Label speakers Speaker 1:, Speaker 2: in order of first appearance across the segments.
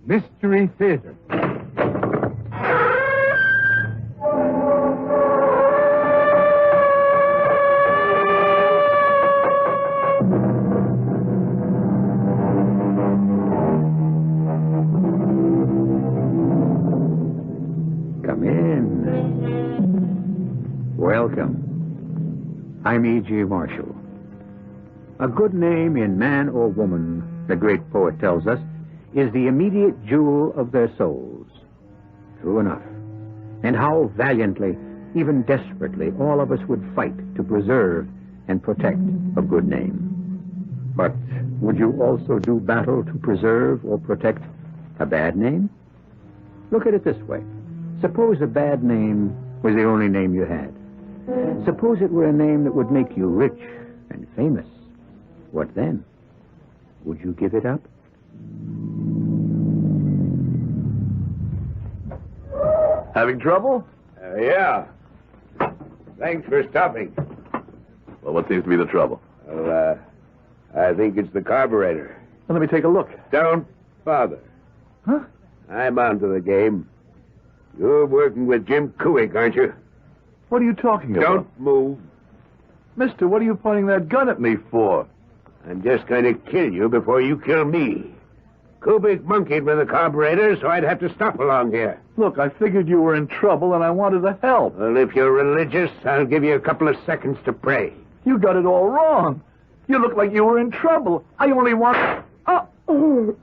Speaker 1: Mystery Theater.
Speaker 2: Come in. Welcome. I'm E.G. Marshall. A good name in man or woman, the great poet tells us, is the immediate jewel of their souls. True enough. And how valiantly, even desperately, all of us would fight to preserve and protect a good name. But would you also do battle to preserve or protect a bad name? Look at it this way. Suppose a bad name was the only name you had. Suppose it were a name that would make you rich and famous. What then? Would you give it up?
Speaker 3: Having trouble?
Speaker 4: Yeah. Thanks for stopping.
Speaker 3: Well, what seems to be the trouble?
Speaker 4: Well, I think it's the carburetor.
Speaker 3: Well, let me take a look.
Speaker 4: Don't bother.
Speaker 3: Huh?
Speaker 4: I'm onto the game. You're working with Jim Kuick, aren't you?
Speaker 3: What are you talking about?
Speaker 4: Don't move.
Speaker 3: Mister, what are you pointing that gun at me for?
Speaker 4: I'm just going to kill you before you kill me. Kubick monkeyed with the carburetor, so I'd have to stop along here.
Speaker 3: Look, I figured you were in trouble and I wanted to help.
Speaker 4: Well, if you're religious, I'll give you a couple of seconds to pray.
Speaker 3: You got it all wrong. You look like you were in trouble. I only want... Oh.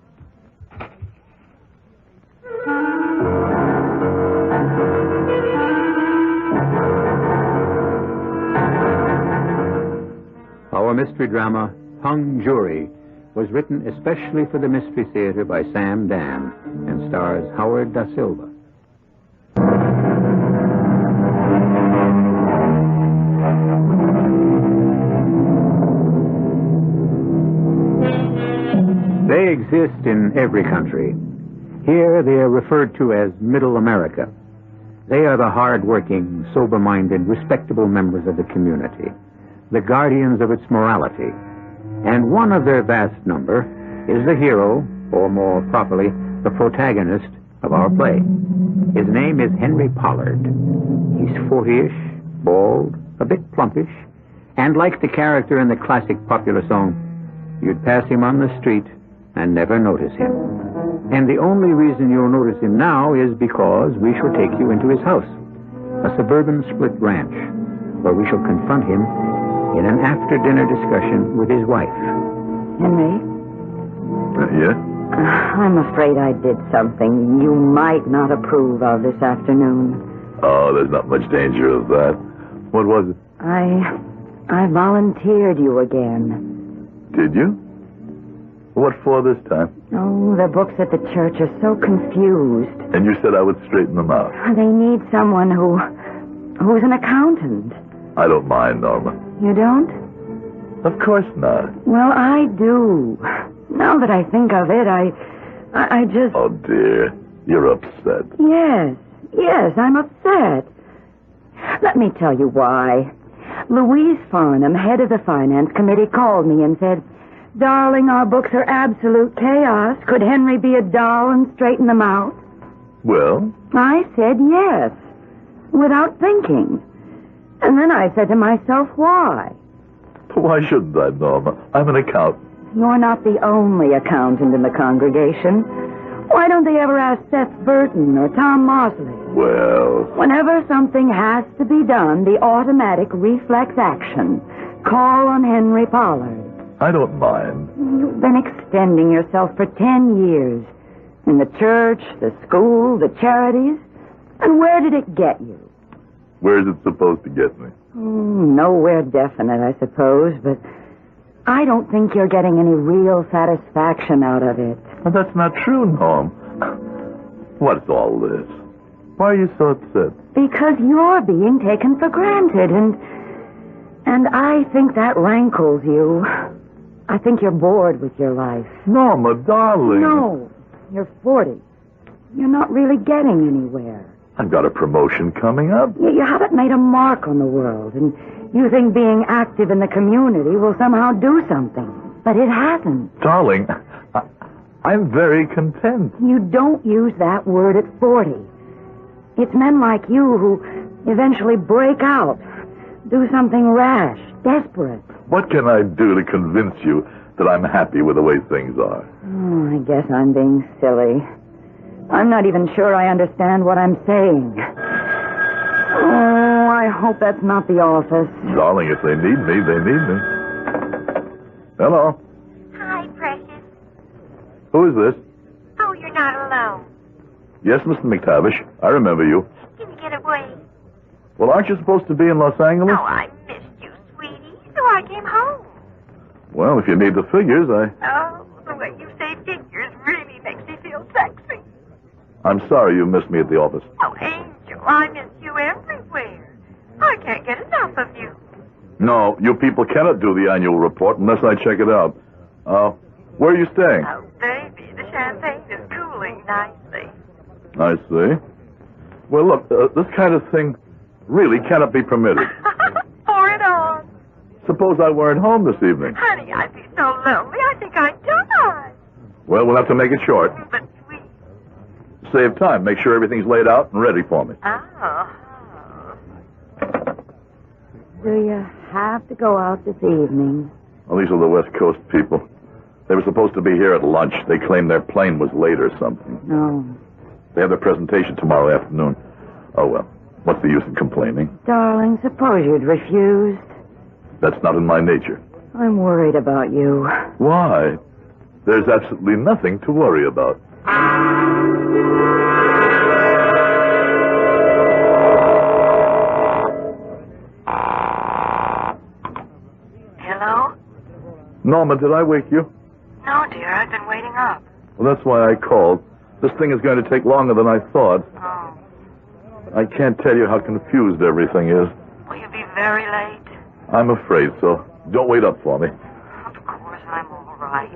Speaker 2: Our mystery drama, Hung Jury, was written especially for the Mystery Theater by Sam Dan and stars Howard Da Silva. They exist in every country. Here they are referred to as Middle America. They are the hard-working, sober-minded, respectable members of the community, the guardians of its morality. And one of their vast number is the hero, or more properly, the protagonist of our play. His name is Henry Pollard. He's 40-ish, bald, a bit plumpish, and like the character in the classic popular song, you'd pass him on the street and never notice him. And the only reason you'll notice him now is because we shall take you into his house, a suburban split ranch, where we shall confront him in an after-dinner discussion with his wife.
Speaker 5: Henry?
Speaker 3: Yeah?
Speaker 5: I'm afraid I did something you might not approve of this afternoon.
Speaker 3: Oh, there's not much danger of that. What was it?
Speaker 5: I volunteered you again.
Speaker 3: Did you? What for this time?
Speaker 5: Oh, the books at the church are so confused.
Speaker 3: And you said I would straighten them out.
Speaker 5: They need someone who's an accountant.
Speaker 3: I don't mind, Norma.
Speaker 5: You don't?
Speaker 3: Of course not.
Speaker 5: Well, I do. Now that I think of it, I just...
Speaker 3: Oh, dear. You're upset.
Speaker 5: Yes, I'm upset. Let me tell you why. Louise Farnham, head of the finance committee, called me and said, "Darling, our books are absolute chaos. Could Henry be a doll and straighten them out?"
Speaker 3: Well?
Speaker 5: I said yes, without thinking. And then I said to myself, why?
Speaker 3: Why shouldn't I, Norma? I'm an accountant.
Speaker 5: You're not the only accountant in the congregation. Why don't they ever ask Seth Burton or Tom Mosley?
Speaker 3: Well...
Speaker 5: Whenever something has to be done, the automatic reflex action. Call on Henry Pollard.
Speaker 3: I don't mind.
Speaker 5: You've been extending yourself for 10 years. In the church, the school, the charities. And where did it get you?
Speaker 3: Where's it supposed to get me?
Speaker 5: Nowhere definite, I suppose, but I don't think you're getting any real satisfaction out of it.
Speaker 3: Well, that's not true, Norm. What's all this? Why are you so upset?
Speaker 5: Because you're being taken for granted, and I think that rankles you. I think you're bored with your life.
Speaker 3: Norma, darling.
Speaker 5: No, you're 40. You're not really getting anywhere.
Speaker 3: I've got a promotion coming up.
Speaker 5: You haven't made a mark on the world, and you think being active in the community will somehow do something. But it hasn't.
Speaker 3: Darling,
Speaker 1: I'm very content.
Speaker 5: You don't use that word at 40. It's men like you who eventually break out, do something rash, desperate.
Speaker 1: What can I do to convince you that I'm happy with the way things are?
Speaker 5: I guess I'm being silly. I'm not even sure I understand what I'm saying. Oh, I hope that's not the office.
Speaker 1: Darling, if they need me, they need me. Hello.
Speaker 6: Hi, Precious.
Speaker 1: Who is this?
Speaker 6: Oh, you're not alone.
Speaker 1: Yes, Mr. McTavish. I remember you.
Speaker 6: Can you get away?
Speaker 1: Well, aren't you supposed to be in Los Angeles?
Speaker 6: Oh, I missed you, sweetie, so I came home.
Speaker 1: Well, if you need the figures,
Speaker 6: Oh, the way you say figures really makes me feel sexy.
Speaker 1: I'm sorry you missed me at the office.
Speaker 6: Oh, Angel, I miss you everywhere. I can't get enough of you.
Speaker 1: No, you people cannot do the annual report unless I check it out. Where are you staying?
Speaker 6: Oh, baby, the champagne is cooling nicely.
Speaker 1: I see. Well, look, this kind of thing really cannot be permitted.
Speaker 6: Pour it on.
Speaker 1: Suppose I weren't home this evening.
Speaker 6: Honey, I'd be so lonely, I think I'd die.
Speaker 1: Well, we'll have to make it short.
Speaker 6: But sweet.
Speaker 1: Save time. Make sure everything's laid out and ready for me.
Speaker 6: Oh.
Speaker 5: Do you have to go out this evening?
Speaker 1: Well, these are the West Coast people. They were supposed to be here at lunch. They claimed their plane was late or something.
Speaker 5: No.
Speaker 1: They have their presentation tomorrow afternoon. Oh, well. What's the use in complaining?
Speaker 5: Darling, suppose you'd refused.
Speaker 1: That's not in my nature.
Speaker 5: I'm worried about you.
Speaker 1: Why? There's absolutely nothing to worry about.
Speaker 6: Hello?
Speaker 1: Norma, did I wake you?
Speaker 6: No, dear, I've been waiting up.
Speaker 1: Well, that's why I called. This thing is going to take longer than I thought.
Speaker 6: Oh.
Speaker 1: I can't tell you how confused everything is.
Speaker 6: Will you be very late?
Speaker 1: I'm afraid so. Don't wait up for me.
Speaker 6: Of course, I'm all right.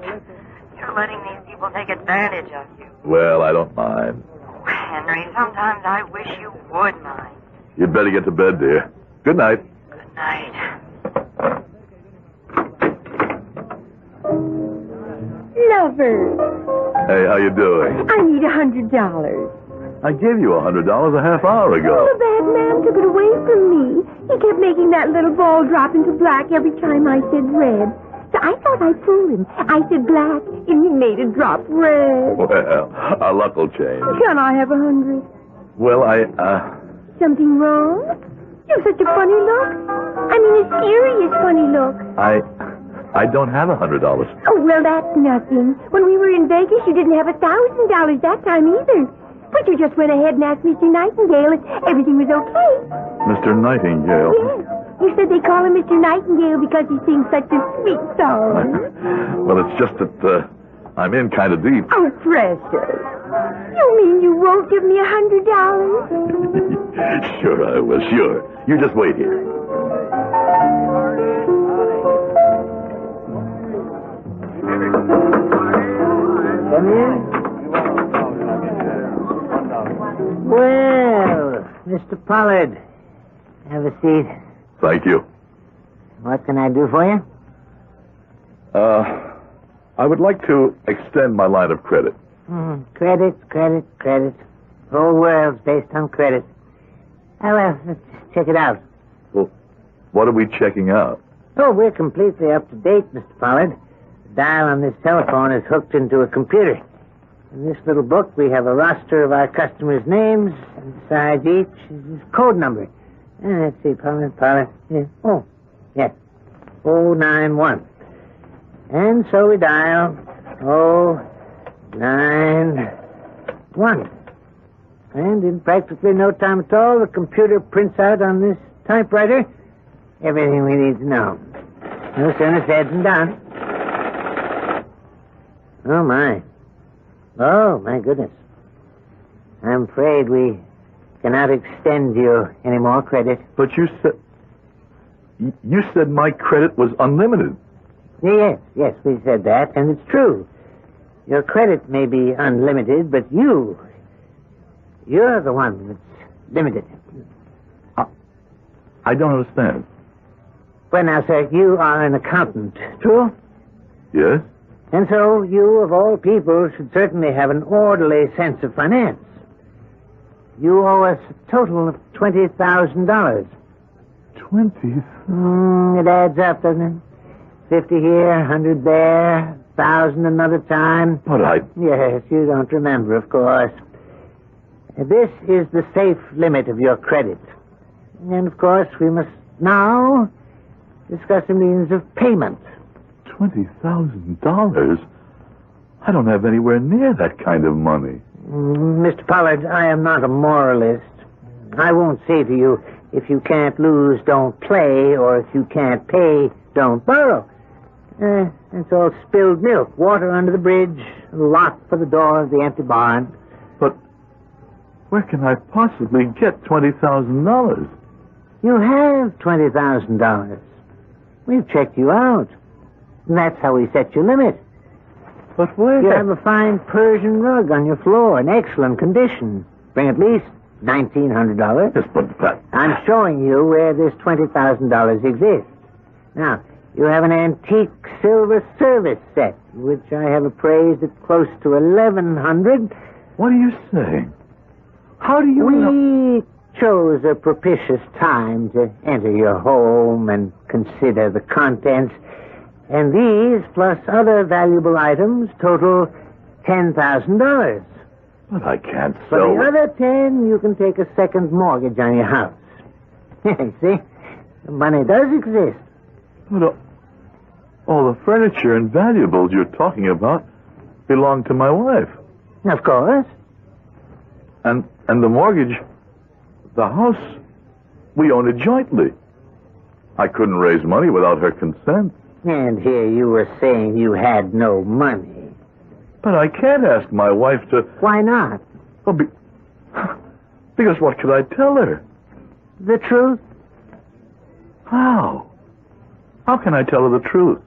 Speaker 6: You're letting these people take advantage of you.
Speaker 1: Well, I don't mind.
Speaker 6: Oh, Henry, sometimes I wish you would mind.
Speaker 1: You'd better get to bed, dear. Good night.
Speaker 6: Good night.
Speaker 7: Lover,
Speaker 1: Hey, how you doing?
Speaker 7: I need $100.
Speaker 1: I gave you $100 a half hour ago.
Speaker 7: The bad man took it away from me. He kept making that little ball drop into black every time I said red. So I thought I'd fool him. I said black, and he made it drop red.
Speaker 1: Well, our luck will change.
Speaker 7: Can I have 100?
Speaker 1: Well,
Speaker 7: Something wrong? You have such a funny look. I mean, a serious funny look.
Speaker 1: I don't have $100.
Speaker 7: Oh, well, that's nothing. When we were in Vegas, you didn't have $1,000 that time either. But you just went ahead and asked Mr. Nightingale if everything was okay.
Speaker 1: Mr. Nightingale?
Speaker 7: Yes. You said they call him Mr. Nightingale because he sings such a sweet song.
Speaker 1: Well, it's just that I'm in kind of deep.
Speaker 7: Oh, precious. You mean you won't give me $100?
Speaker 1: Sure I will, sure. You just wait here.
Speaker 8: Come in. Well, Mr. Pollard, have a seat.
Speaker 1: Thank you.
Speaker 8: What can I do for you?
Speaker 1: I would like to extend my line of credit.
Speaker 8: Credit. The whole world's based on credit. Oh, well, let's check it out.
Speaker 1: Well, what are we checking out?
Speaker 8: Oh, we're completely up to date, Mr. Pollard. The dial on this telephone is hooked into a computer. In this little book, we have a roster of our customers' names, and beside each is his code number. Let's see, Pollard. Yeah. Oh, yes. 091. And so we dial 091. And in practically no time at all, the computer prints out on this typewriter everything we need to know. No sooner said than done. Oh, my. Oh, my goodness. I'm afraid we cannot extend you any more credit.
Speaker 1: But you said my credit was unlimited.
Speaker 8: Yes, we said that, and it's true. Your credit may be unlimited, but you're the one that's limited.
Speaker 1: I don't understand.
Speaker 8: Well, now, sir, you are an accountant, true?
Speaker 1: Yes?
Speaker 8: And so you, of all people, should certainly have an orderly sense of finance. You owe us a total of $20,000.
Speaker 1: 20?
Speaker 8: It adds up, doesn't it? 50 here, 100 there, 1,000 another time.
Speaker 1: But I...
Speaker 8: Yes, you don't remember, of course. This is the safe limit of your credit. And, of course, we must now discuss the means of payment.
Speaker 1: $20,000? I don't have anywhere near that kind of money.
Speaker 8: Mr. Pollard, I am not a moralist. I won't say to you, if you can't lose, don't play, or if you can't pay, don't borrow. It's all spilled milk, water under the bridge, a lock for the door of the empty barn.
Speaker 1: But where can I possibly get $20,000?
Speaker 8: You have $20,000. We've checked you out. And that's how we set your limit.
Speaker 1: But where?
Speaker 8: You have a fine Persian rug on your floor in excellent condition. Bring at least $1,900.
Speaker 1: Yes, but that...
Speaker 8: I'm showing you where this $20,000 exists. Now, you have an antique silver service set, which I have appraised at close to $1,100.
Speaker 1: What are you saying? How do you know?
Speaker 8: We chose a propitious time to enter your home and consider the contents. And these, plus other valuable items, total $10,000.
Speaker 1: But I can't
Speaker 8: For
Speaker 1: sell...
Speaker 8: the other 10, you can take a second mortgage on your house. See? The money does exist.
Speaker 1: But all the furniture and valuables you're talking about belong to my wife.
Speaker 8: Of course.
Speaker 1: And the mortgage, the house, we own it jointly. I couldn't raise money without her consent.
Speaker 8: And here you were saying you had no money.
Speaker 1: But I can't ask my wife to...
Speaker 8: Why not?
Speaker 1: Well, because what could I tell her?
Speaker 8: The truth?
Speaker 1: How? How can I tell her the truth?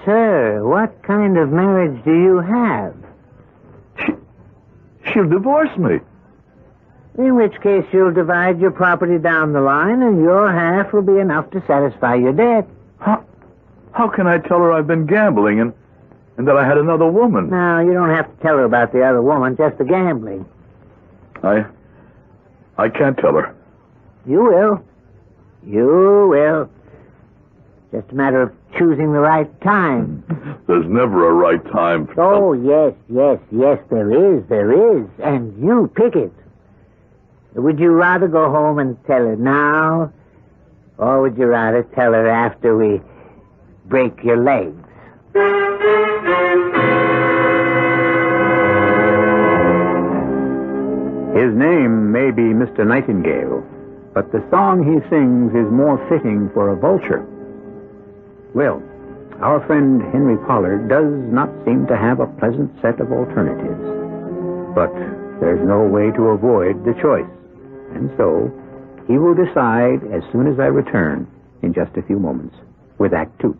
Speaker 8: Sir, what kind of marriage do you have?
Speaker 1: She'll divorce me.
Speaker 8: In which case you'll divide your property down the line and your half will be enough to satisfy your debt.
Speaker 1: How can I tell her I've been gambling and that I had another woman?
Speaker 8: No, you don't have to tell her about the other woman, just the gambling.
Speaker 1: I can't tell her.
Speaker 8: You will. You will. Just a matter of choosing the right time.
Speaker 1: There's never a right time.
Speaker 8: Oh, yes, there is. And you pick it. Would you rather go home and tell her now? Or would you rather tell her after we break your legs?
Speaker 2: His name may be Mr. Nightingale, but the song he sings is more fitting for a vulture. Well, our friend Henry Pollard does not seem to have a pleasant set of alternatives. But there's no way to avoid the choice. And so, he will decide as soon as I return in just a few moments with Act Two.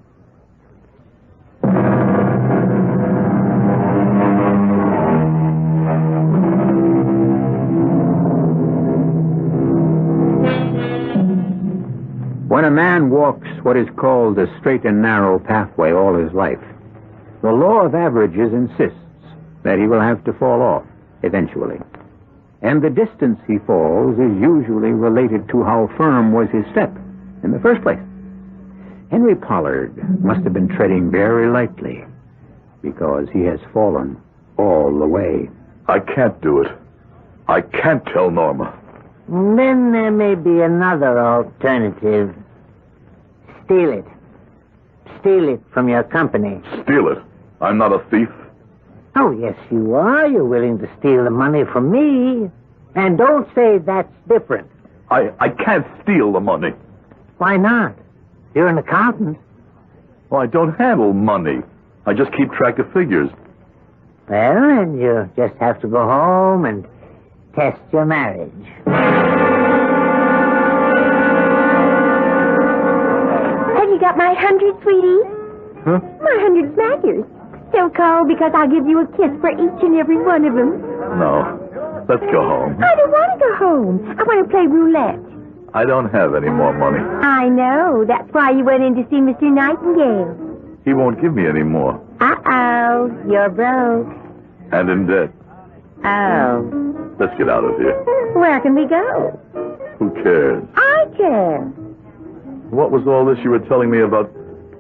Speaker 2: When a man walks what is called a straight and narrow pathway all his life, the law of averages insists that he will have to fall off eventually. And the distance he falls is usually related to how firm was his step in the first place. Henry Pollard must have been treading very lightly because he has fallen all the way.
Speaker 1: I can't do it. I can't tell Norma.
Speaker 8: Then there may be another alternative. Steal it. Steal it from your company.
Speaker 1: Steal it? I'm not a thief.
Speaker 8: Oh, yes, you are. You're willing to steal the money from me. And don't say that's different.
Speaker 1: I can't steal the money.
Speaker 8: Why not? You're an accountant.
Speaker 1: Well, I don't handle money. I just keep track of figures.
Speaker 8: Well, then you just have to go home and test your marriage.
Speaker 7: Have you got my 100, sweetie?
Speaker 1: Huh?
Speaker 7: My 100's not yours. So called because I'll give you a kiss for each and every one of them.
Speaker 1: No. Let's go home.
Speaker 7: I don't want to go home. I want to play roulette.
Speaker 1: I don't have any more money.
Speaker 7: I know. That's why you went in to see Mr. Nightingale.
Speaker 1: He won't give me any more.
Speaker 7: Uh-oh, you're broke.
Speaker 1: And in debt.
Speaker 7: Oh.
Speaker 1: Let's get out of here.
Speaker 7: Where can we go?
Speaker 1: Who cares?
Speaker 7: I care.
Speaker 1: What was all this you were telling me about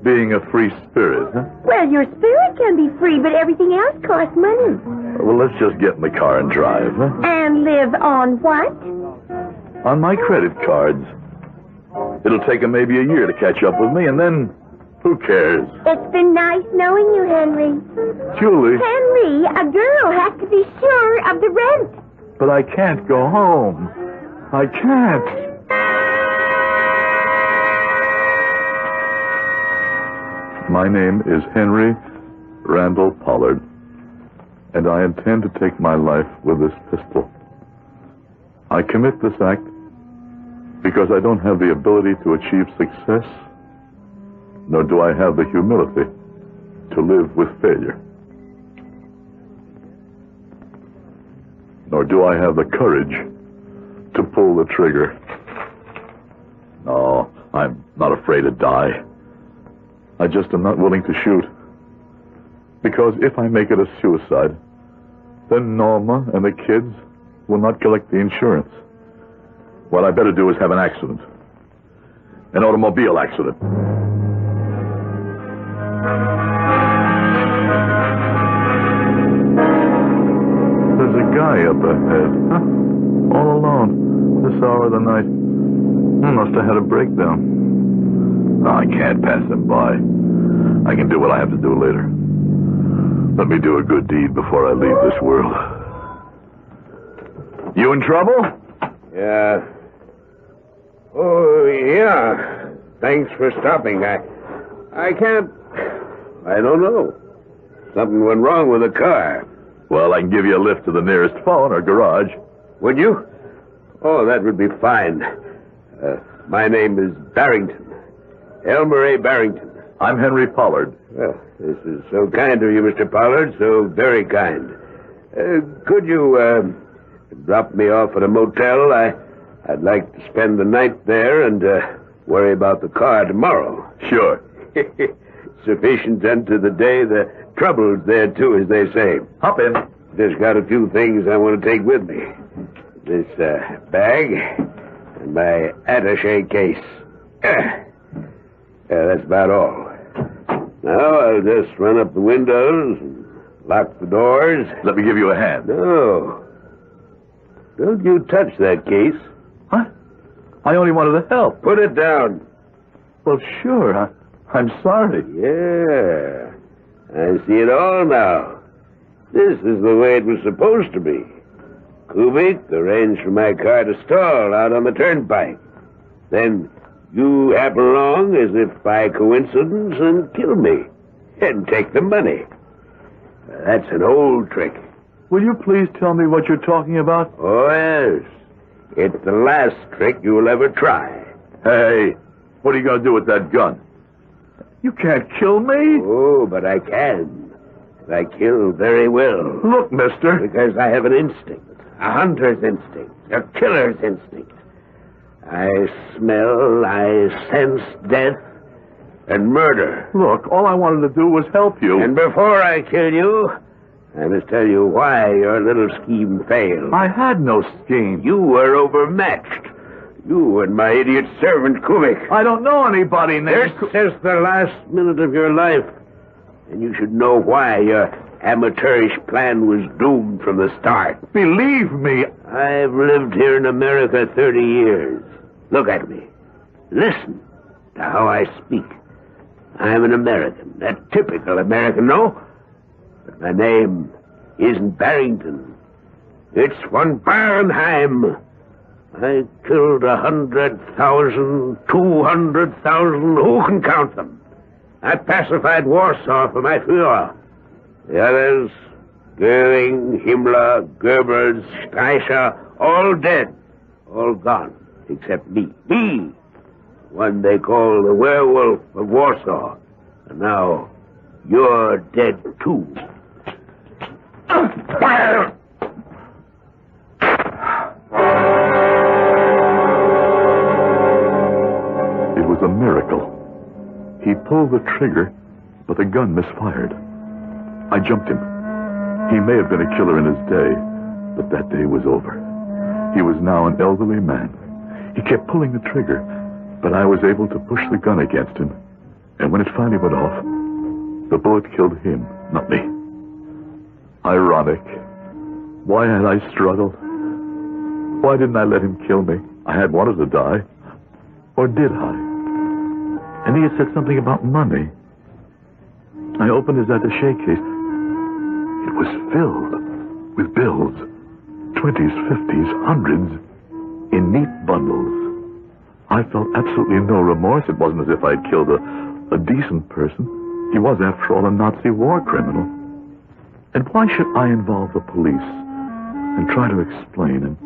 Speaker 1: being a free spirit, huh?
Speaker 7: Well, your spirit can be free, but everything else costs money.
Speaker 1: Well, let's just get in the car and drive, huh?
Speaker 7: And live on what?
Speaker 1: On my credit cards. It'll take them maybe a year to catch up with me, and then who cares?
Speaker 7: It's been nice knowing you, Henry.
Speaker 1: Julie.
Speaker 7: Henry, a girl has to be sure of the rent.
Speaker 1: But I can't go home. I can't. My name is Henry Randall Pollard, and I intend to take my life with this pistol. I commit this act because I don't have the ability to achieve success, nor do I have the humility to live with failure. Nor do I have the courage to pull the trigger. No, I'm not afraid to die. I just am not willing to shoot. Because if I make it a suicide, then Norma and the kids will not collect the insurance. What I better do is have an accident. An automobile accident. There's a guy up ahead. Huh? All alone. This hour of the night. He must have had a breakdown. No, I can't pass him by. I can do what I have to do later. Let me do a good deed before I leave this world. You in trouble?
Speaker 4: Yeah. Oh, yeah. Thanks for stopping. I can't... I don't know. Something went wrong with the car.
Speaker 1: Well, I can give you a lift to the nearest phone or garage.
Speaker 4: Would you? Oh, that would be fine. My name is Barrington. Elmer A. Barrington.
Speaker 1: I'm Henry Pollard.
Speaker 4: Well, this is so kind of you, Mr. Pollard. So very kind. Could you drop me off at a motel? I'd like to spend the night there and worry about the car tomorrow.
Speaker 1: Sure.
Speaker 4: Sufficient unto the day, the trouble's there, too, as they say.
Speaker 1: Hop in.
Speaker 4: Just got a few things I want to take with me. This bag and my attaché case. That's about all. Now I'll just run up the windows and lock the doors.
Speaker 1: Let me give you a hand.
Speaker 4: No. Don't you touch that case.
Speaker 1: What? I only wanted to help.
Speaker 4: Put it down.
Speaker 1: Well, sure. I'm sorry.
Speaker 4: Yeah. I see it all now. This is the way it was supposed to be. Kubik arranged for my car to stall out on the turnpike. Then you happen along as if by coincidence and kill me and take the money. That's an old trick.
Speaker 1: Will you please tell me what you're talking about?
Speaker 4: Oh, yes. It's the last trick you'll ever try.
Speaker 1: Hey, what are you going to do with that gun? You can't kill me.
Speaker 4: Oh, but I can. And I kill very well.
Speaker 1: Look, mister.
Speaker 4: Because I have an instinct. A hunter's instinct. A killer's instinct. I smell, I sense death and murder.
Speaker 1: Look, all I wanted to do was help you.
Speaker 4: And before I kill you, I must tell you why your little scheme failed.
Speaker 1: I had no scheme.
Speaker 4: You were overmatched. You and my idiot servant, Kubik.
Speaker 1: I don't know anybody named...
Speaker 4: This is the last minute of your life. And you should know why your amateurish plan was doomed from the start.
Speaker 1: Believe me.
Speaker 4: I've lived here in America 30 years. Look at me. Listen to how I speak. I'm an American, a typical American, no? But my name isn't Barrington. It's von Barnheim. I killed 100,000, 200,000, who can count them? I pacified Warsaw for my Führer. The others, Goering, Himmler, Goebbels, Streicher, all dead, all gone, except me. Me, one they call the werewolf of Warsaw. And now, you're dead, too.
Speaker 1: It was a miracle. He pulled the trigger, but the gun misfired. I jumped him. He may have been a killer in his day, but that day was over. He was now an elderly man. He kept pulling the trigger, but I was able to push the gun against him. And when it finally went off, the bullet killed him, not me. Ironic. Why had I struggled? Why didn't I let him kill me? I had wanted to die. Or did I? And he had said something about money. I opened his attaché case. It was filled with bills. 20s, 50s, hundreds, in neat bundles. I felt absolutely no remorse. It wasn't as if I had killed a decent person. He was, after all, a Nazi war criminal. And why should I involve the police and try to explain him?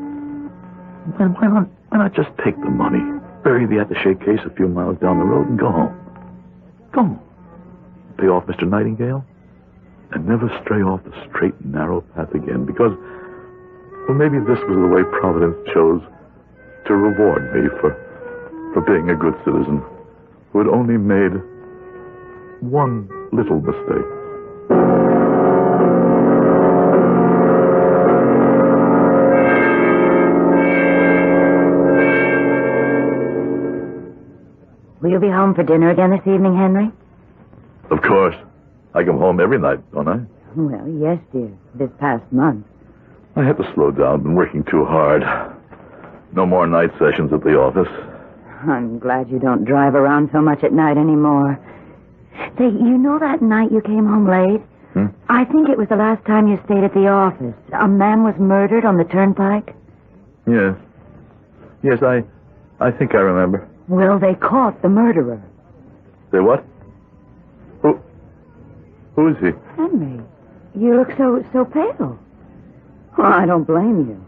Speaker 1: Why not just take the money, bury the attaché case a few miles down the road, and go home? Go home. Pay off Mr. Nightingale, and never stray off the straight and narrow path again, because, well, maybe this was the way Providence chose to reward me for being a good citizen who had only made one little mistake.
Speaker 5: Will you be home for dinner again this evening, Henry?
Speaker 1: Of course. I come home every night, don't I?
Speaker 5: Well, yes, dear. This past month.
Speaker 1: I had to slow down. Been working too hard. No more night sessions at the office.
Speaker 5: I'm glad you don't drive around so much at night anymore. Say, you know that night you came home late? I think it was the last time you stayed at the office. A man was murdered on the turnpike.
Speaker 1: Yes. Yes, I think I remember.
Speaker 5: Well, they caught the murderer.
Speaker 1: They what? Who is he?
Speaker 5: Henry, you look so pale. Well, I don't blame you.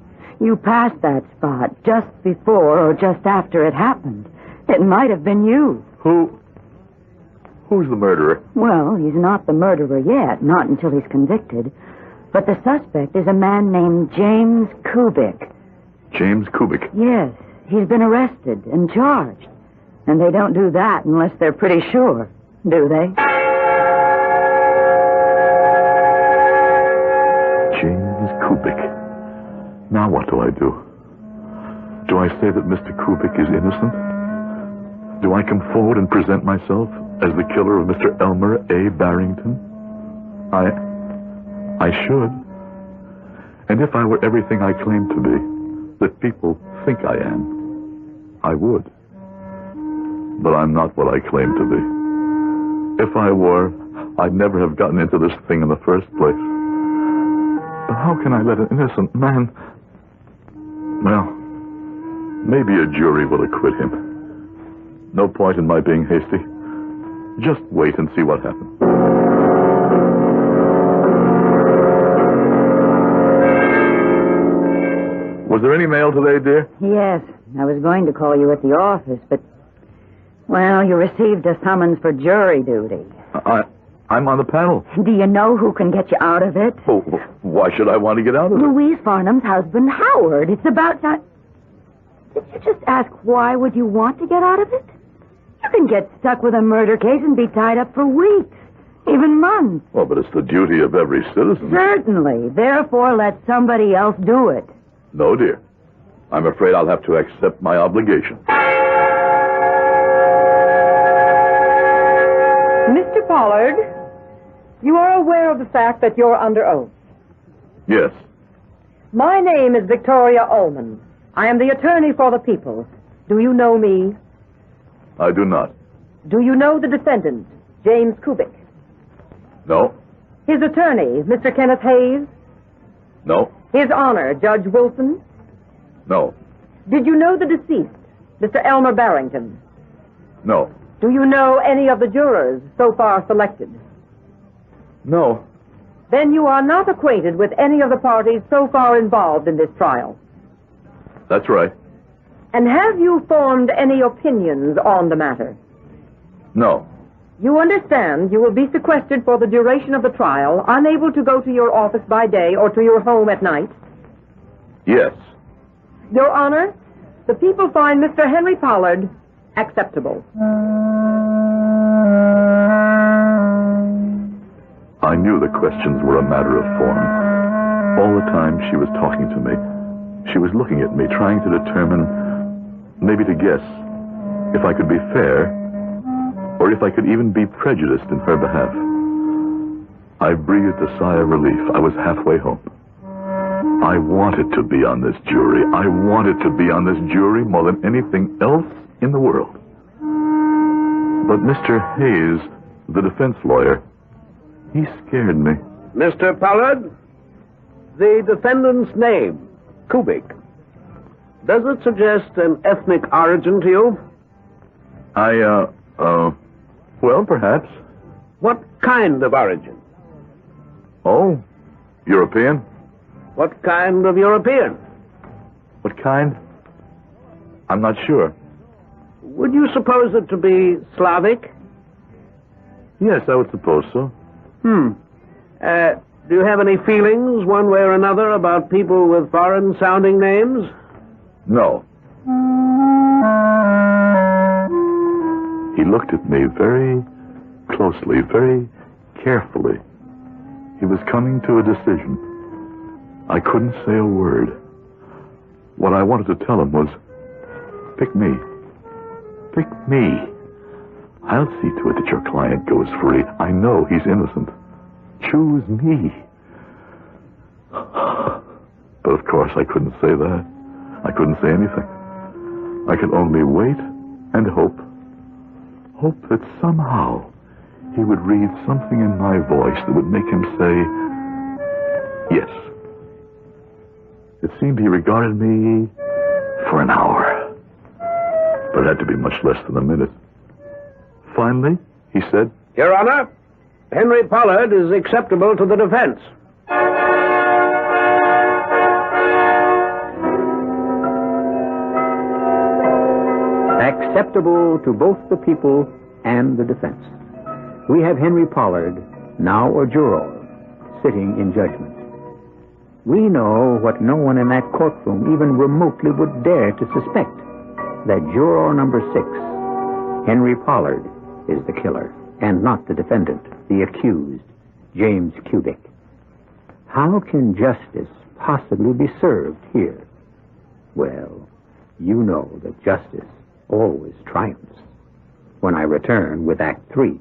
Speaker 5: You passed that spot just before or just after it happened. It might have been you.
Speaker 1: Who's the murderer?
Speaker 5: Well, he's not the murderer yet, not until he's convicted. But the suspect is a man named James Kubik.
Speaker 1: James Kubik?
Speaker 5: Yes, he's been arrested and charged. And they don't do that unless they're pretty sure, do they?
Speaker 1: James Kubik. Now what do I do? Do I say that Mr. Kubik is innocent? Do I come forward and present myself as the killer of Mr. Elmer A. Barrington? I should. And if I were everything I claim to be, that people think I am, I would. But I'm not what I claim to be. If I were, I'd never have gotten into this thing in the first place. But how can I let an innocent man... Well, maybe a jury will acquit him. No point in my being hasty. Just wait and see what happens. Was there any mail today, dear?
Speaker 5: Yes, I was going to call you at the office, but... Well, you received a summons for jury duty.
Speaker 1: I'm on the panel.
Speaker 5: Do you know who can get you out of it?
Speaker 1: Oh, why should I want to get out of it?
Speaker 5: Louise Farnham's husband, Howard. It's about time... Did you just ask why would you want to get out of it? You can get stuck with a murder case and be tied up for weeks, even months.
Speaker 1: Well, but it's the duty of every citizen.
Speaker 5: Certainly. Therefore, let somebody else do it.
Speaker 1: No, dear. I'm afraid I'll have to accept my obligation.
Speaker 9: Mr. Pollard, you are aware of the fact that you're under oath.
Speaker 1: Yes.
Speaker 9: My name is Victoria Ullman. I am the attorney for the people. Do you know me?
Speaker 1: I do not.
Speaker 9: Do you know the defendant, James Kubik?
Speaker 1: No.
Speaker 9: His attorney, Mr. Kenneth Hayes?
Speaker 1: No.
Speaker 9: His Honor, Judge Wilson?
Speaker 1: No.
Speaker 9: Did you know the deceased, Mr. Elmer Barrington?
Speaker 1: No.
Speaker 9: Do you know any of the jurors so far selected?
Speaker 1: No.
Speaker 9: Then you are not acquainted with any of the parties so far involved in this trial.
Speaker 1: That's right.
Speaker 9: And have you formed any opinions on the matter?
Speaker 1: No.
Speaker 9: You understand you will be sequestered for the duration of the trial, unable to go to your office by day or to your home at night?
Speaker 1: Yes.
Speaker 9: Your Honor, the people find Mr. Henry Pollard acceptable.
Speaker 1: I knew the questions were a matter of form. All the time she was talking to me, she was looking at me, trying to determine, maybe to guess, if I could be fair, or if I could even be prejudiced in her behalf. I breathed a sigh of relief. I was halfway home. I wanted to be on this jury. I wanted to be on this jury more than anything else in the world. But Mr. Hayes, the defense lawyer, he scared me.
Speaker 4: Mr. Pollard, the defendant's name, Kubik, does it suggest an ethnic origin to you?
Speaker 1: Well, perhaps.
Speaker 4: What kind of origin?
Speaker 1: Oh, European.
Speaker 4: What kind of European?
Speaker 1: What kind? I'm not sure.
Speaker 4: Would you suppose it to be Slavic?
Speaker 1: Yes, I would suppose so.
Speaker 4: Do you have any feelings, one way or another, about people with foreign-sounding names?
Speaker 1: No. He looked at me very closely, very carefully. He was coming to a decision. I couldn't say a word. What I wanted to tell him was, pick me. Pick me. I'll see to it that your client goes free. I know he's innocent. Choose me. But of course I couldn't say that. I couldn't say anything. I could only wait and hope. Hope that somehow he would read something in my voice that would make him say, yes. It seemed he regarded me for an hour. But it had to be much less than a minute. Finally, he said,
Speaker 4: Your Honor, Henry Pollard is acceptable to the defense.
Speaker 2: Acceptable to both the people and the defense. We have Henry Pollard, now a juror, sitting in judgment. We know what no one in that courtroom even remotely would dare to suspect, that juror number 6, Henry Pollard, is the killer, and not the defendant, the accused, James Kubik. How can justice possibly be served here? Well, you know that justice always triumphs. When I return with Act 3.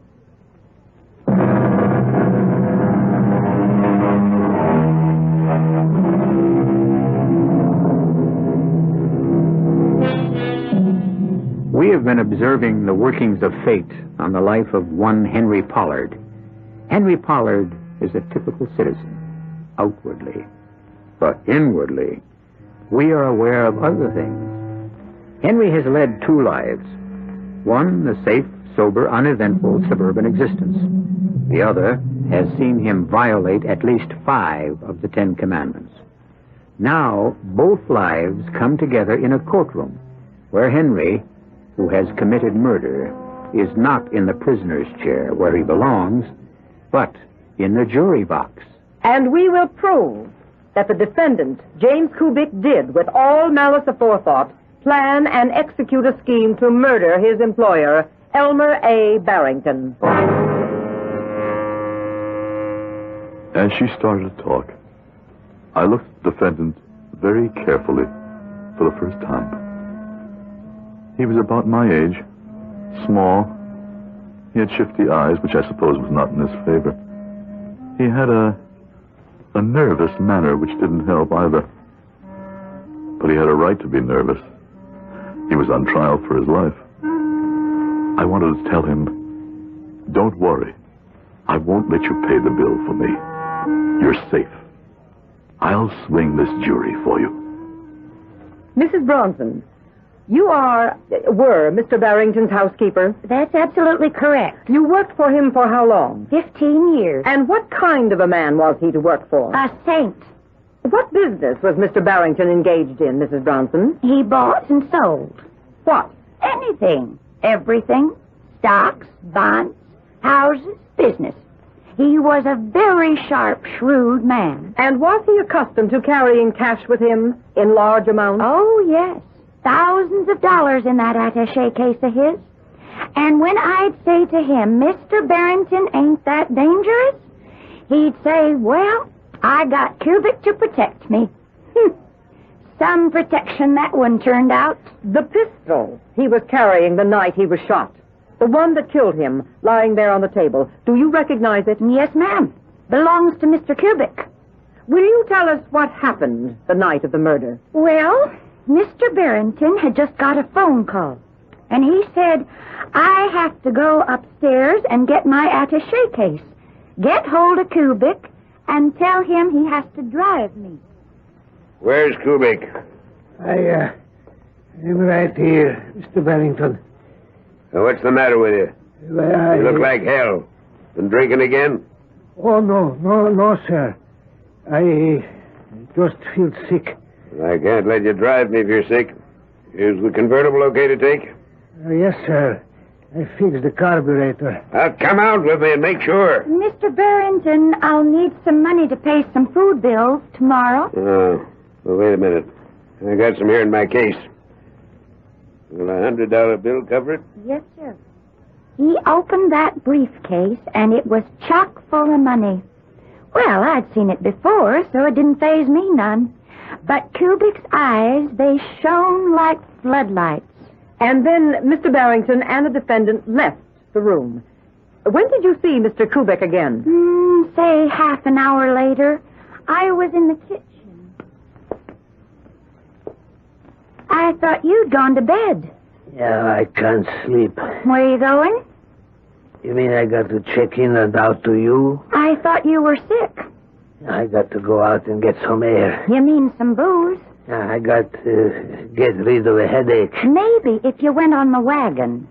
Speaker 2: We have been observing the workings of fate on the life of one Henry Pollard. Henry Pollard is a typical citizen, outwardly. But inwardly, we are aware of other things. Henry has led 2 lives. One, the safe, sober, uneventful suburban existence. The other has seen him violate at least 5 of the 10 commandments. Now, both lives come together in a courtroom where Henry, who has committed murder, is not in the prisoner's chair where he belongs, but in the jury box.
Speaker 9: And we will prove that the defendant, James Kubik, did, with all malice aforethought, plan and execute a scheme to murder his employer, Elmer A. Barrington.
Speaker 1: As she started to talk, I looked at the defendant very carefully for the first time. He was about my age, small. He had shifty eyes, which I suppose was not in his favor. He had a nervous manner, which didn't help either. But he had a right to be nervous. He was on trial for his life. I wanted to tell him, don't worry. I won't let you pay the bill for me. You're safe. I'll swing this jury for you.
Speaker 9: Mrs. Bronson, you were Mr. Barrington's housekeeper?
Speaker 7: That's absolutely correct.
Speaker 9: You worked for him for how long?
Speaker 7: 15 years.
Speaker 9: And what kind of a man was he to work for?
Speaker 7: A saint.
Speaker 9: What business was Mr. Barrington engaged in, Mrs. Bronson?
Speaker 7: He bought and sold.
Speaker 9: What?
Speaker 7: Anything. Everything. Stocks, bonds, houses, business. He was a very sharp, shrewd man.
Speaker 9: And was he accustomed to carrying cash with him in large amounts?
Speaker 7: Oh, yes. Thousands of dollars in that attaché case of his. And when I'd say to him, Mr. Barrington ain't that dangerous,
Speaker 5: he'd say, well, I got Kubik to protect me. Some protection that one turned out.
Speaker 9: The pistol he was carrying the night he was shot. The one that killed him, lying there on the table. Do you recognize it?
Speaker 5: Yes, ma'am. Belongs to Mr. Kubik.
Speaker 9: Will you tell us what happened the night of the murder?
Speaker 5: Well, Mr. Barrington had just got a phone call. And he said, I have to go upstairs and get my attaché case. Get hold of Kubik and tell him he has to drive me.
Speaker 4: Where's Kubik?
Speaker 8: I'm right here, Mr. Barrington.
Speaker 4: What's the matter with you?
Speaker 8: Well,
Speaker 4: You look like hell. Been drinking again?
Speaker 8: Oh, no, sir. I just feel sick.
Speaker 4: I can't let you drive me if you're sick. Is the convertible okay to take?
Speaker 8: Yes, sir. I fixed the carburetor.
Speaker 4: Come out with me and make sure.
Speaker 5: Mr. Barrington, I'll need some money to pay some food bills tomorrow.
Speaker 4: Oh, well, wait a minute. I got some here in my case. Will a $100 bill cover it?
Speaker 5: Yes, sir. He opened that briefcase, and it was chock full of money. Well, I'd seen it before, so it didn't faze me none. But Kubik's eyes, they shone like floodlights.
Speaker 9: And then Mr. Barrington and the defendant left the room. When did you see Mr. Kubik again?
Speaker 5: Say half an hour later. I was in the kitchen. I thought you'd gone to bed.
Speaker 8: Yeah, I can't sleep.
Speaker 5: Where you going?
Speaker 8: You mean I got to check in and out to you?
Speaker 5: I thought you were sick.
Speaker 8: I got to go out and get some air.
Speaker 5: You mean some booze?
Speaker 8: I got to get rid of a headache.
Speaker 5: Maybe if you went on the wagon.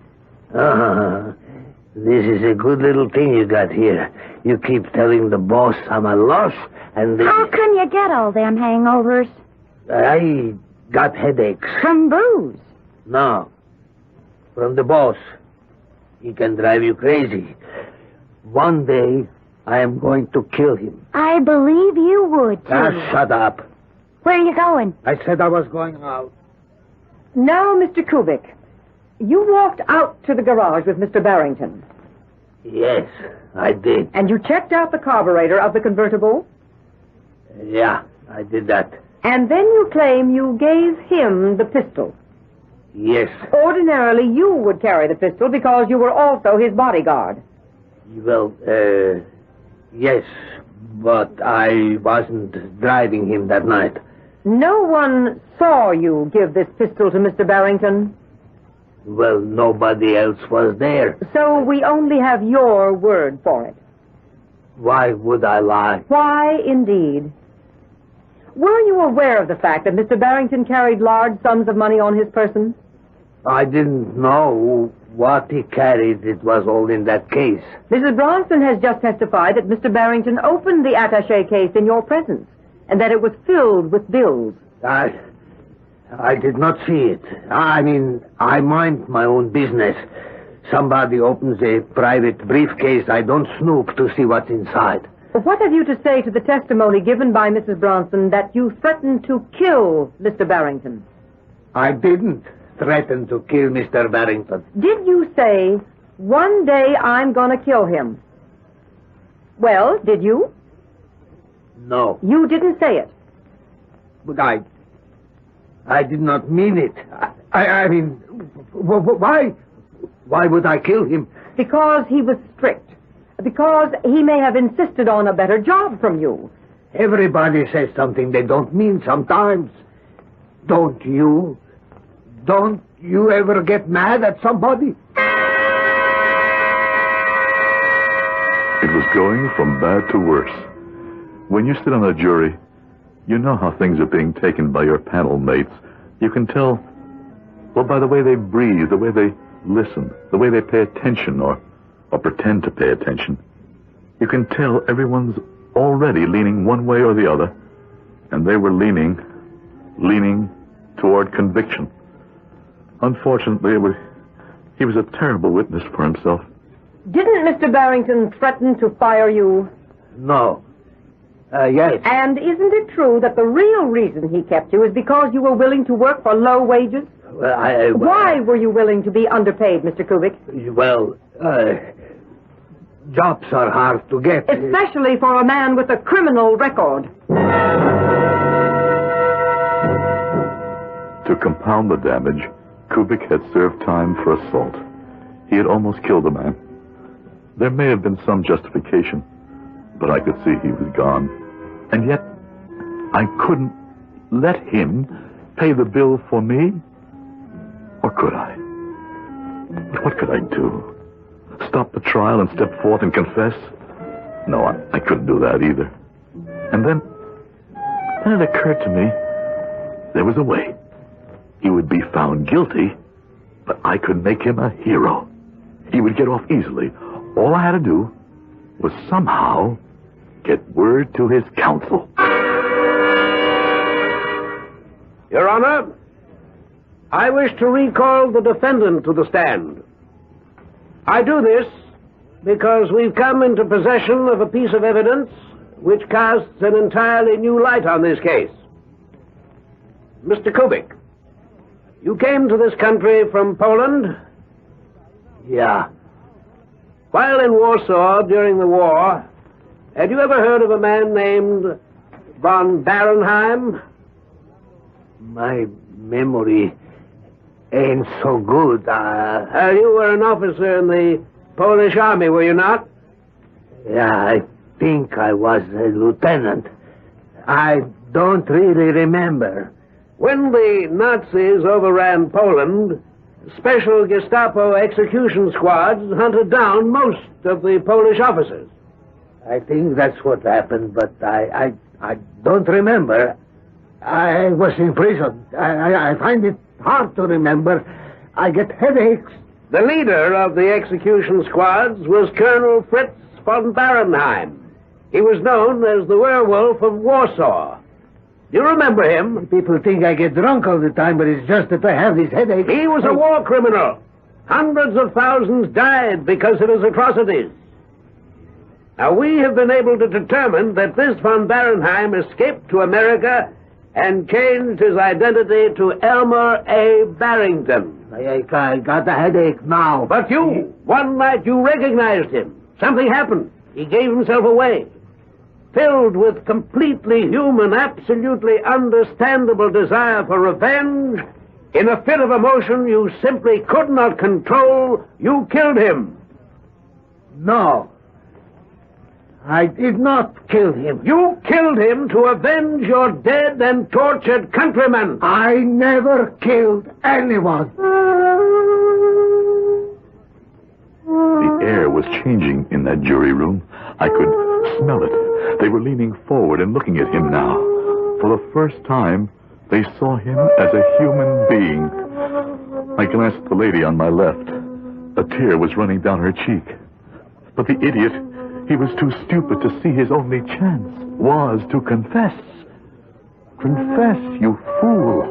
Speaker 8: This is a good little thing you got here. You keep telling the boss I'm a loss, and...
Speaker 5: How can you get all them hangovers?
Speaker 8: I got headaches.
Speaker 5: From booze?
Speaker 8: No. From the boss. He can drive you crazy. One day, I am going to kill him.
Speaker 5: I believe you would, too.
Speaker 8: Shut up.
Speaker 5: Where are you going?
Speaker 8: I said I was going out.
Speaker 9: Now, Mr. Kubik, you walked out to the garage with Mr. Barrington.
Speaker 8: Yes, I did.
Speaker 9: And you checked out the carburetor of the convertible?
Speaker 8: Yeah, I did that.
Speaker 9: And then you claim you gave him the pistol.
Speaker 8: Yes.
Speaker 9: Ordinarily, you would carry the pistol because you were also his bodyguard.
Speaker 8: Well, yes, but I wasn't driving him that night.
Speaker 9: No one saw you give this pistol to Mr. Barrington?
Speaker 8: Well, nobody else was there.
Speaker 9: So we only have your word for it.
Speaker 8: Why would I lie?
Speaker 9: Why, indeed? Were you aware of the fact that Mr. Barrington carried large sums of money on his person?
Speaker 8: I didn't know what he carried. It was all in that case.
Speaker 9: Mrs. Bronson has just testified that Mr. Barrington opened the attaché case in your presence, and that it was filled with bills.
Speaker 8: I did not see it. I mean, I mind my own business. Somebody opens a private briefcase, I don't snoop to see what's inside.
Speaker 9: What have you to say to the testimony given by Mrs. Bronson that you threatened to kill Mr. Barrington?
Speaker 8: I didn't threaten to kill Mr. Barrington.
Speaker 9: Did you say, one day I'm going to kill him? Well, did you?
Speaker 8: No.
Speaker 9: You didn't say it.
Speaker 8: But I did not mean it. I mean, why would I kill him?
Speaker 9: Because he was strict. Because he may have insisted on a better job from you.
Speaker 8: Everybody says something they don't mean sometimes. Don't you? Don't you ever get mad at somebody?
Speaker 1: It was going from bad to worse. When you sit on a jury, you know how things are being taken by your panel mates. You can tell, well, by the way they breathe, the way they listen, the way they pay attention or pretend to pay attention. You can tell everyone's already leaning one way or the other, and they were leaning toward conviction. Unfortunately, he was a terrible witness for himself.
Speaker 9: Didn't Mr. Barrington threaten to fire you?
Speaker 8: No. Yes.
Speaker 9: And isn't it true that the real reason he kept you is because you were willing to work for low wages?
Speaker 8: Well,
Speaker 9: Why were you willing to be underpaid, Mr. Kubik?
Speaker 8: Well, jobs are hard to get.
Speaker 9: Especially for a man with a criminal record.
Speaker 1: To compound the damage, Kubik had served time for assault. He had almost killed a man. There may have been some justification, but I could see he was gone. And yet, I couldn't let him pay the bill for me? Or could I? What could I do? Stop the trial and step forth and confess? No, I couldn't do that either. And then it occurred to me there was a way. He would be found guilty, but I could make him a hero. He would get off easily. All I had to do was somehow get word to his counsel.
Speaker 4: Your Honor, I wish to recall the defendant to the stand. I do this because we've come into possession of a piece of evidence which casts an entirely new light on this case. Mr. Kubik, you came to this country from Poland?
Speaker 8: Yeah.
Speaker 4: While in Warsaw during the war, had you ever heard of a man named von Barenheim?
Speaker 8: My memory ain't so good.
Speaker 4: You were an officer in the Polish army, were you not?
Speaker 8: Yeah, I think I was a lieutenant. I don't really remember.
Speaker 4: When the Nazis overran Poland, special Gestapo execution squads hunted down most of the Polish officers.
Speaker 8: I think that's what happened, but I don't remember. I was in prison. I find it hard to remember. I get headaches.
Speaker 4: The leader of the execution squads was Colonel Fritz von Barenheim. He was known as the werewolf of Warsaw. Do you remember him?
Speaker 8: People think I get drunk all the time, but it's just that I have these headaches.
Speaker 4: He was a war criminal. Hundreds of thousands died because of his atrocities. Now, we have been able to determine that this von Barenheim escaped to America and changed his identity to Elmer A. Barrington.
Speaker 8: I got a headache now.
Speaker 4: But you, one night you recognized him. Something happened. He gave himself away. Filled with completely human, absolutely understandable desire for revenge, in a fit of emotion you simply could not control, you killed him.
Speaker 8: No. I did not kill him.
Speaker 4: You killed him to avenge your dead and tortured countrymen.
Speaker 8: I never killed anyone.
Speaker 1: The air was changing in that jury room. I could smell it. They were leaning forward and looking at him now. For the first time, they saw him as a human being. I glanced at the lady on my left. A tear was running down her cheek. But the idiot, he was too stupid to see his only chance was to confess. Confess, you fool.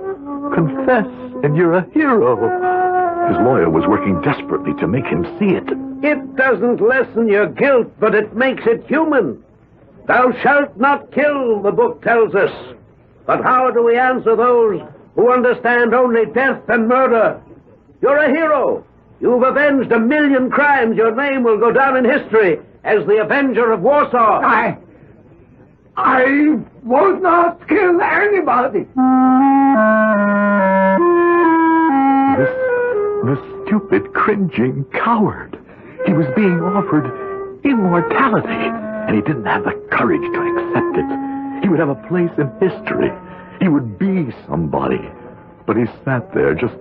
Speaker 1: Confess, and you're a hero. His lawyer was working desperately to make him see it.
Speaker 4: It doesn't lessen your guilt, but it makes it human. Thou shalt not kill, the book tells us. But how do we answer those who understand only death and murder? You're a hero. You've avenged 1,000,000 crimes. Your name will go down in history as the Avenger of Warsaw.
Speaker 8: I would not kill anybody.
Speaker 1: This stupid, cringing coward. He was being offered immortality, and he didn't have the courage to accept it. He would have a place in history. He would be somebody. But he sat there just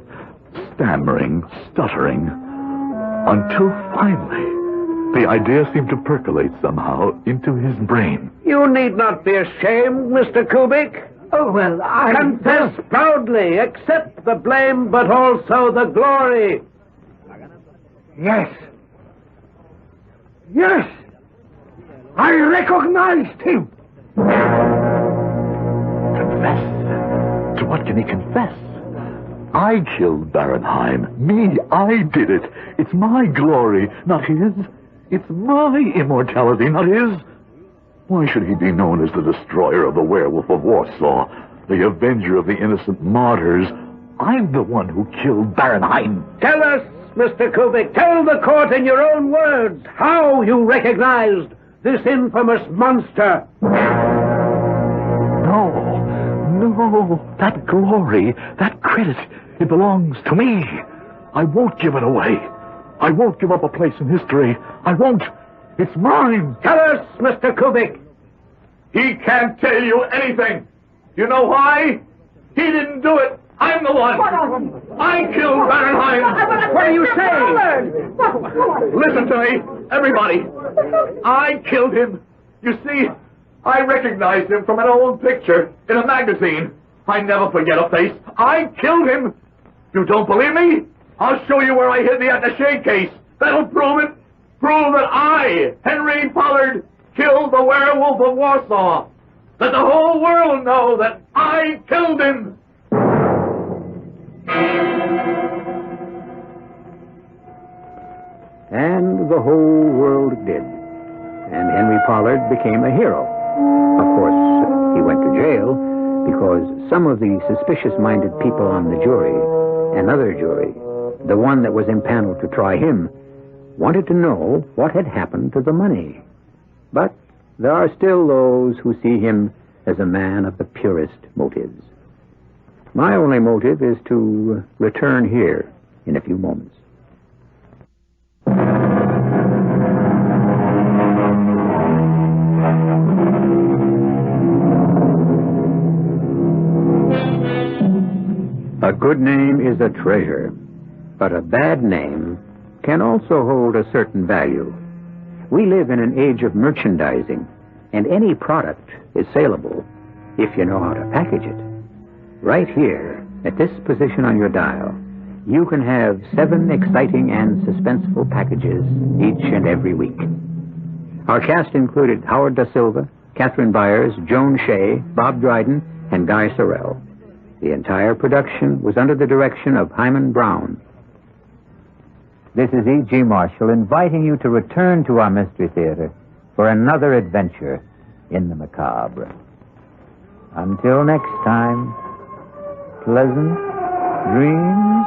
Speaker 1: stammering, stuttering, until finally the idea seemed to percolate somehow into his brain.
Speaker 4: You need not be ashamed, Mr. Kubik.
Speaker 8: Oh, well, I...
Speaker 4: Confess proudly. Accept the blame, but also the glory.
Speaker 8: Yes. Yes. I recognized him.
Speaker 1: Confess? To what can he confess? I killed Barenheim. Me, I did it. It's my glory, not his. It's my immortality, not his. Why should he be known as the destroyer of the werewolf of Warsaw, the avenger of the innocent martyrs? I'm the one who killed Barenheim.
Speaker 4: Tell us, Mr. Kubik. Tell the court in your own words how you recognized this infamous monster.
Speaker 3: No. That glory, that credit, it belongs to me. I won't give it away. I won't give up a place in history. I won't. It's mine.
Speaker 4: Tell us, Mr. Kubik.
Speaker 1: He can't tell you anything. You know why? He didn't do it. I'm the one. I killed Baron
Speaker 4: What are you saying?
Speaker 1: Listen to me, everybody. I killed him. You see, I recognized him from an old picture in a magazine. I never forget a face. I killed him. You don't believe me? I'll show you where I hid the attaché case. That'll prove it. Prove that I, Henry Pollard, killed the werewolf of Warsaw. Let the whole world know that I killed him.
Speaker 2: And the whole world did. And Henry Pollard became a hero. Of course, he went to jail because some of the suspicious-minded people on the jury, another jury, the one that was impaneled to try him, wanted to know what had happened to the money. But there are still those who see him as a man of the purest motives. My only motive is to return here in a few moments. A good name is a treasure, but a bad name can also hold a certain value. We live in an age of merchandising, and any product is saleable if you know how to package it. Right here, at this position on your dial, you can have 7 exciting and suspenseful packages each and every week. Our cast included Howard Da Silva, Catherine Byers, Joan Shea, Bob Dryden, and Guy Sorrell. The entire production was under the direction of Himan Brown.
Speaker 10: This is E.G. Marshall inviting you to return to our Mystery Theater for another adventure in the macabre. Until next time, pleasant dreams.